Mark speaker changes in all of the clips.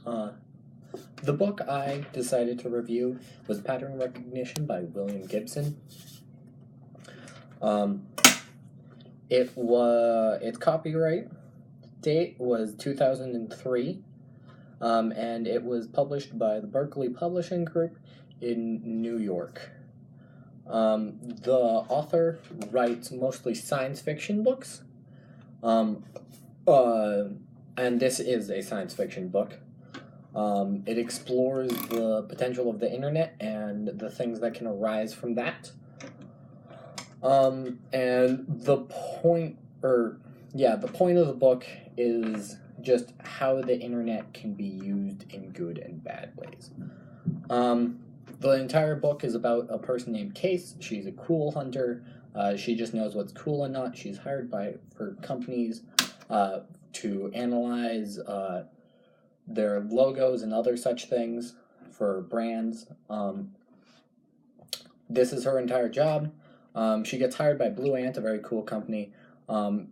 Speaker 1: Uh, the book I decided to review was Pattern Recognition by William Gibson. Um, its copyright date was 2003, and it was published by the Berkeley Publishing Group in New York. The author writes mostly science fiction books, and this is a science fiction book. It explores the potential of the internet and the things that can arise from that. And the point of the book is just how the internet can be used in good and bad ways. The entire book is about a person named Case. She's a cool hunter. She just knows what's cool and not. She's hired for companies to analyze their logos and other such things for brands. This is her entire job. She gets hired by Blue Ant, a very cool company, to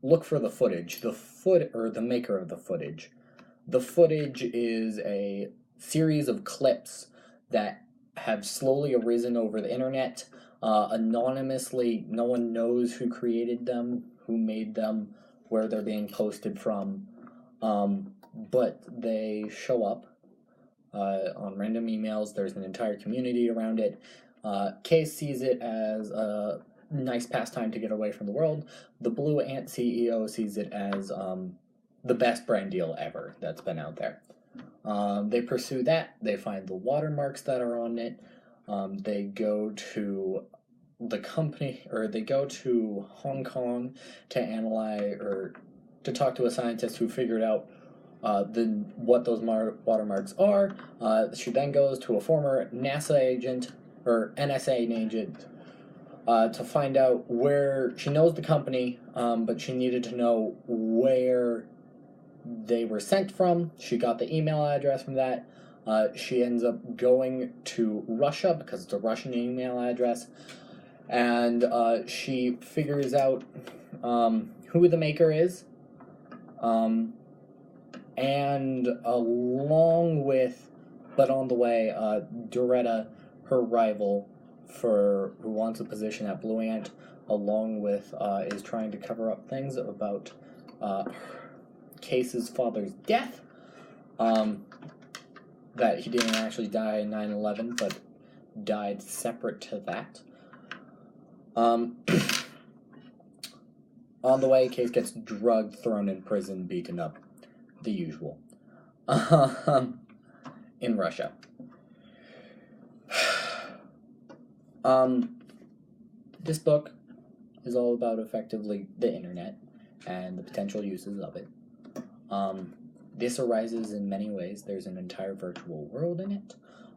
Speaker 1: look for the footage. The maker of the footage. The footage is a series of clips that have slowly arisen over the internet, anonymously. No one knows who created them, who made them, where they're being posted from, but they show up on random emails. There's an entire community around it. Case sees it as a nice pastime to get away from the world. The Blue Ant CEO sees it as the best brand deal ever that's been out there. They pursue that. They find the watermarks that are on it. They go to the company, or they go to Hong Kong to analyze, or to talk to a scientist who figured out what those watermarks are. She then goes to a former NASA agent, or NSA agent, to find out where. She knows the company, but she needed to know where they were sent from. She got the email address from that. She ends up going to Russia because it's a Russian email address, and she figures out who the maker is, and along with, but on the way, Doretta, her rival, who wants a position at Blue Ant, along with is trying to cover up things about Case's father's death, that he didn't actually die in 9/11, but died separate to that. On the way, Case gets drugged, thrown in prison, beaten up. The usual. In Russia. This book is all about effectively the internet and the potential uses of it. This arises in many ways. There's an entire virtual world in it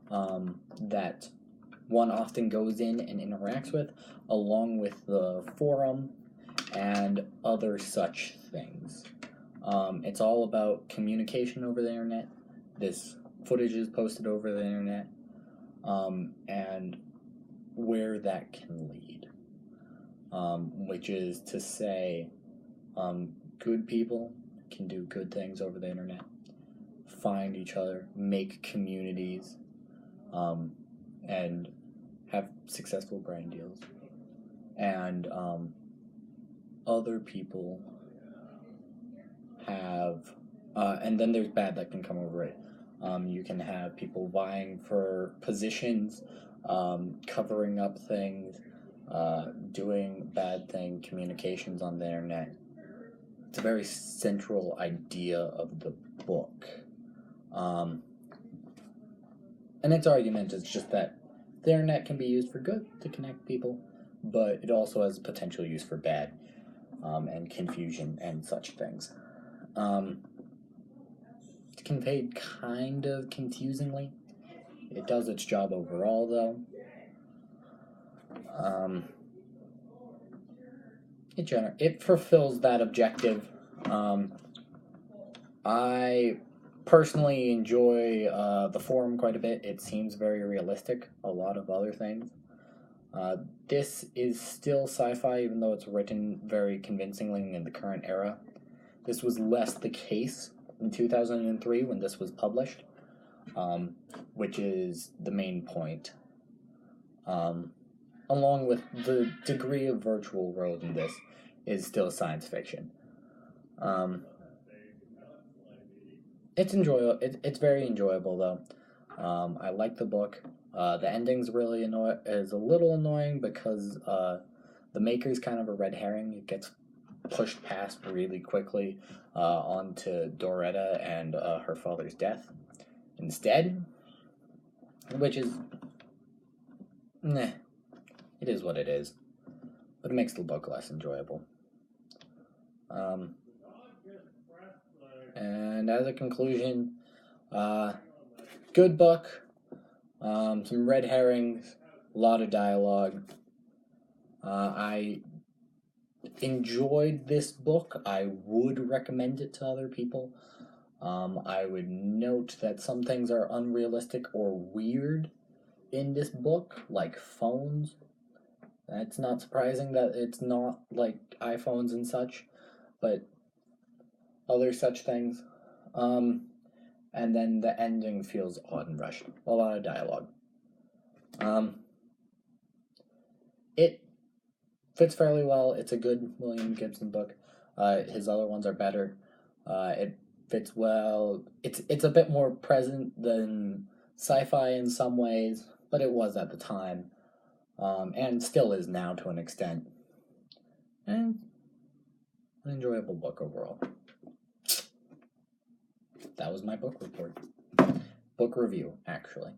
Speaker 1: that one often goes in and interacts with, along with the forum and other such things. It's all about communication over the internet. This footage is posted over the internet, and where that can lead. Which is to say, good people can do good things over the internet, find each other, make communities, and have successful brand deals. And other people have, and then there's bad that can come over it. You can have people vying for positions, covering up things, doing bad communications on the internet. It's a very central idea of the book. And its argument is just that the internet can be used for good to connect people, but it also has potential use for bad, and confusion and such things. It's conveyed kind of confusingly. It does its job overall, though. It fulfills that objective. I personally enjoy the forum quite a bit. It seems very realistic. A lot of other things. This is still sci-fi, even though it's written very convincingly in the current era. This was less the case in 2003 when this was published, which is the main point. Along with the degree of virtual world in this is still science fiction. It's enjoyable. It's very enjoyable though. I like the book. The ending's really is a little annoying because the maker's kind of a red herring. It gets pushed past really quickly onto Doretta and her father's death instead, which is it is what it is, but it makes the book less enjoyable. And as a conclusion, good book, some red herrings, a lot of dialogue. I enjoyed this book. I would recommend it to other people. I would note that some things are unrealistic or weird in this book, like phones. It's not surprising that it's not like iPhones and such, but other such things. And then the ending feels odd and rushed. A lot of dialogue. It fits fairly well. It's a good William Gibson book. His other ones are better. It fits well. It's a bit more present than sci-fi in some ways, but it was at the time, and still is now to an extent. And an enjoyable book overall. That was my book report. Book review, actually.